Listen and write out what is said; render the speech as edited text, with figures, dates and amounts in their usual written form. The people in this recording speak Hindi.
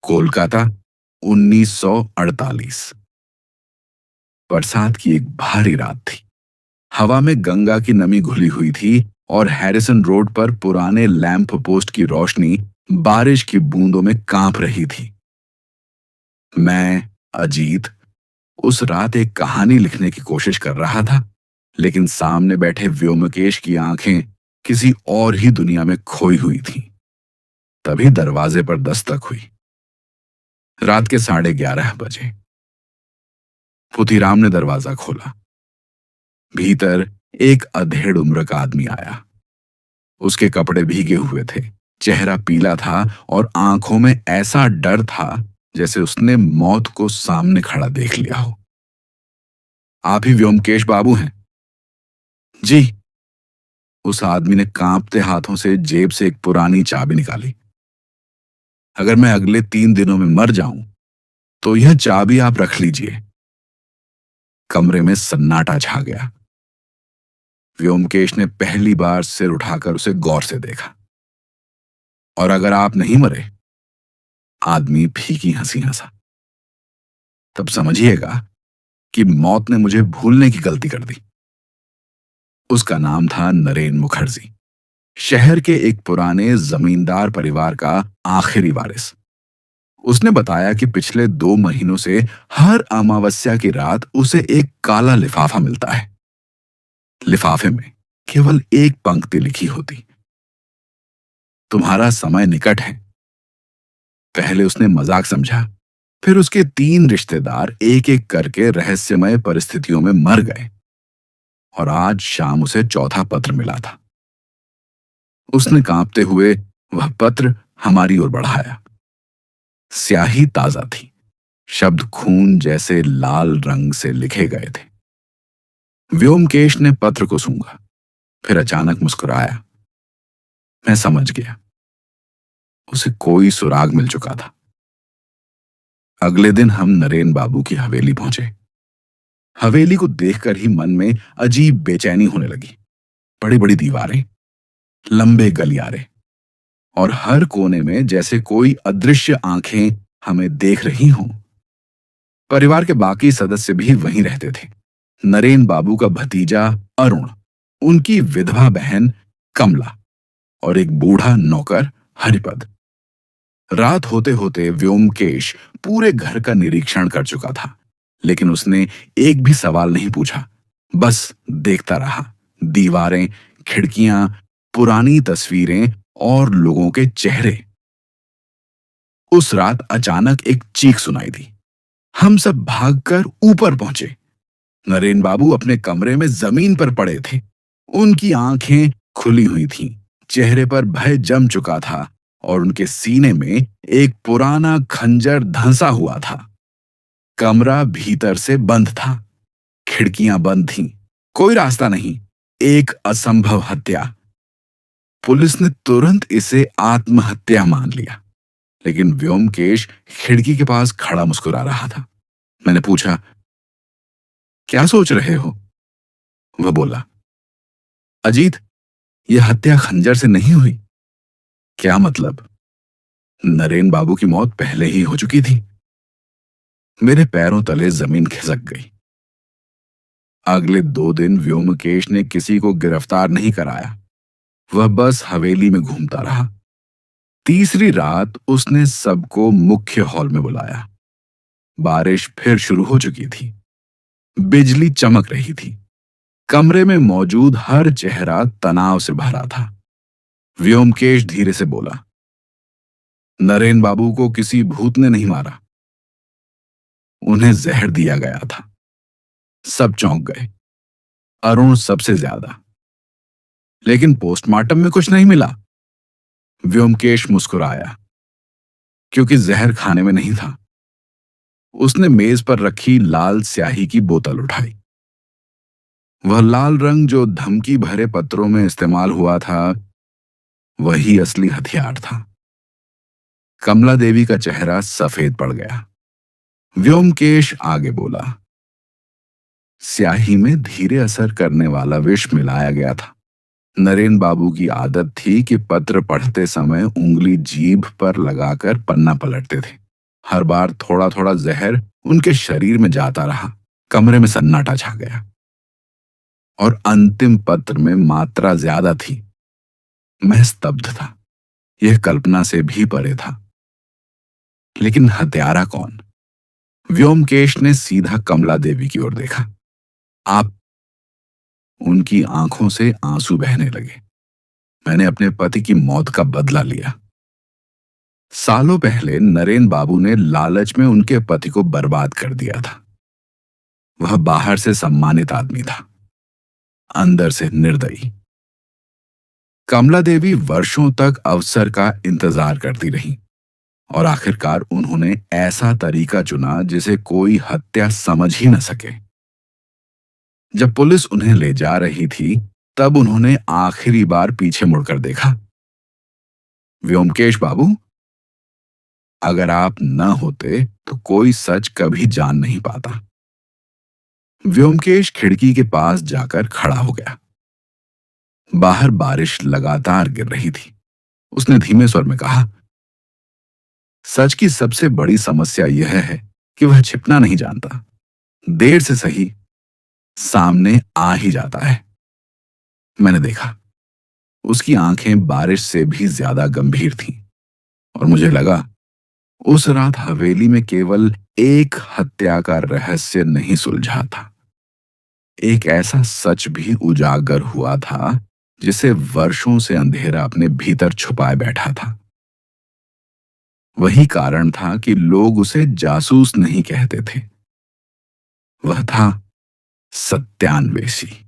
कोलकाता 1948। बरसात की एक भारी रात थी। हवा में गंगा की नमी घुली हुई थी और हैरिसन रोड पर पुराने लैंप पोस्ट की रोशनी बारिश की बूंदों में कांप रही थी। मैं, अजीत, उस रात एक कहानी लिखने की कोशिश कर रहा था, लेकिन सामने बैठे व्योमकेश की आंखें किसी और ही दुनिया में खोई हुई थीं। तभी दरवाजे पर दस्तक हुई। रात के 11:30 बजे। पुथीराम ने दरवाजा खोला। भीतर एक अधेड़ उम्र का आदमी आया। उसके कपड़े भीगे हुए थे, चेहरा पीला था और आंखों में ऐसा डर था जैसे उसने मौत को सामने खड़ा देख लिया हो। आप ही व्योमकेश बाबू हैं? जी। उस आदमी ने कांपते हाथों से जेब से एक पुरानी चाबी निकाली। अगर मैं अगले 3 दिनों में मर जाऊं तो यह चाबी आप रख लीजिए। कमरे में सन्नाटा छा गया। व्योमकेश ने पहली बार सिर उठाकर उसे गौर से देखा। और अगर आप नहीं मरे? आदमी फीकी हंसी हंसा। तब समझिएगा कि मौत ने मुझे भूलने की गलती कर दी। उसका नाम था नरेन मुखर्जी, शहर के एक पुराने जमींदार परिवार का आखिरी वारिस। उसने बताया कि पिछले 2 महीनों से हर अमावस्या की रात उसे एक काला लिफाफा मिलता है। लिफाफे में केवल एक पंक्ति लिखी होती, तुम्हारा समय निकट है। पहले उसने मजाक समझा, फिर उसके 3 रिश्तेदार एक एक करके रहस्यमय परिस्थितियों में मर गए और आज शाम उसे चौथा पत्र मिला था। उसने कांपते हुए वह पत्र हमारी ओर बढ़ाया। स्याही ताजा थी, शब्द खून जैसे लाल रंग से लिखे गए थे। व्योमकेश ने पत्र को सूंघा, फिर अचानक मुस्कुराया। मैं समझ गया, उसे कोई सुराग मिल चुका था। अगले दिन हम नरेन बाबू की हवेली पहुंचे। हवेली को देखकर ही मन में अजीब बेचैनी होने लगी। बड़ी बड़ी दीवारें, लंबे गलियारे और हर कोने में जैसे कोई अदृश्य आंखें हमें देख रही हों। परिवार के बाकी सदस्य भी वहीं रहते थे। नरेन बाबू का भतीजा अरुण, उनकी विधवा बहन कमला और एक बूढ़ा नौकर हरिपद। रात होते होते व्योमकेश पूरे घर का निरीक्षण कर चुका था, लेकिन उसने एक भी सवाल नहीं पूछा। बस देखता रहा। दीवारें, खिड़कियां, पुरानी तस्वीरें और लोगों के चेहरे। उस रात अचानक एक चीख सुनाई दी। हम सब भागकर ऊपर पहुंचे। नरेन बाबू अपने कमरे में जमीन पर पड़े थे। उनकी आंखें खुली हुई थीं, चेहरे पर भय जम चुका था और उनके सीने में एक पुराना खंजर धंसा हुआ था। कमरा भीतर से बंद था, खिड़कियां बंद थीं, कोई रास्ता नहीं, एक असंभव हत्या। पुलिस ने तुरंत इसे आत्महत्या मान लिया, लेकिन व्योमकेश खिड़की के पास खड़ा मुस्कुरा रहा था। मैंने पूछा, क्या सोच रहे हो? वह बोला, अजीत, यह हत्या खंजर से नहीं हुई। क्या मतलब? नरेन बाबू की मौत पहले ही हो चुकी थी। मेरे पैरों तले जमीन खिसक गई। अगले 2 दिन व्योमकेश ने किसी को गिरफ्तार नहीं कराया। वह बस हवेली में घूमता रहा। तीसरी रात उसने सबको मुख्य हॉल में बुलाया। बारिश फिर शुरू हो चुकी थी। बिजली चमक रही थी। कमरे में मौजूद हर चेहरा तनाव से भरा था। व्योमकेश धीरे से बोला, नरेन बाबू को किसी भूत ने नहीं मारा, उन्हें जहर दिया गया था। सब चौंक गए, अरुण सबसे ज्यादा। लेकिन पोस्टमार्टम में कुछ नहीं मिला। व्योमकेश मुस्कुराया, क्योंकि जहर खाने में नहीं था। उसने मेज पर रखी लाल स्याही की बोतल उठाई। वह लाल रंग जो धमकी भरे पत्रों में इस्तेमाल हुआ था, वही असली हथियार था। कमला देवी का चेहरा सफेद पड़ गया। व्योमकेश आगे बोला, स्याही में धीरे असर करने वाला विष मिलाया गया था। नरेन बाबू की आदत थी कि पत्र पढ़ते समय उंगली जीभ पर लगाकर पन्ना पलटते थे। हर बार थोड़ा थोड़ा जहर उनके शरीर में जाता रहा। कमरे में सन्नाटा छा गया और अंतिम पत्र में मात्रा ज्यादा थी। मैं स्तब्ध था। यह कल्पना से भी परे था। लेकिन हत्यारा कौन? व्योमकेश ने सीधा कमला देवी की ओर देखा। आप? उनकी आंखों से आंसू बहने लगे। मैंने अपने पति की मौत का बदला लिया। सालों पहले नरेन बाबू ने लालच में उनके पति को बर्बाद कर दिया था। वह बाहर से सम्मानित आदमी था, अंदर से निर्दयी। कमला देवी वर्षों तक अवसर का इंतजार करती रही और आखिरकार उन्होंने ऐसा तरीका चुना जिसे कोई हत्या समझ ही न सके। जब पुलिस उन्हें ले जा रही थी, तब उन्होंने आखिरी बार पीछे मुड़कर देखा। व्योमकेश बाबू, अगर आप न होते तो कोई सच कभी जान नहीं पाता। व्योमकेश खिड़की के पास जाकर खड़ा हो गया। बाहर बारिश लगातार गिर रही थी। उसने धीमे स्वर में कहा, सच की सबसे बड़ी समस्या यह है कि वह छिपना नहीं जानता। देर से सही सामने आ ही जाता है। मैंने देखा, उसकी आंखें बारिश से भी ज्यादा गंभीर थीं और मुझे लगा उस रात हवेली में केवल एक हत्या का रहस्य नहीं सुलझा था, एक ऐसा सच भी उजागर हुआ था जिसे वर्षों से अंधेरा अपने भीतर छुपाए बैठा था। वही कारण था कि लोग उसे जासूस नहीं कहते थे। वह था सत्यान्वेषी।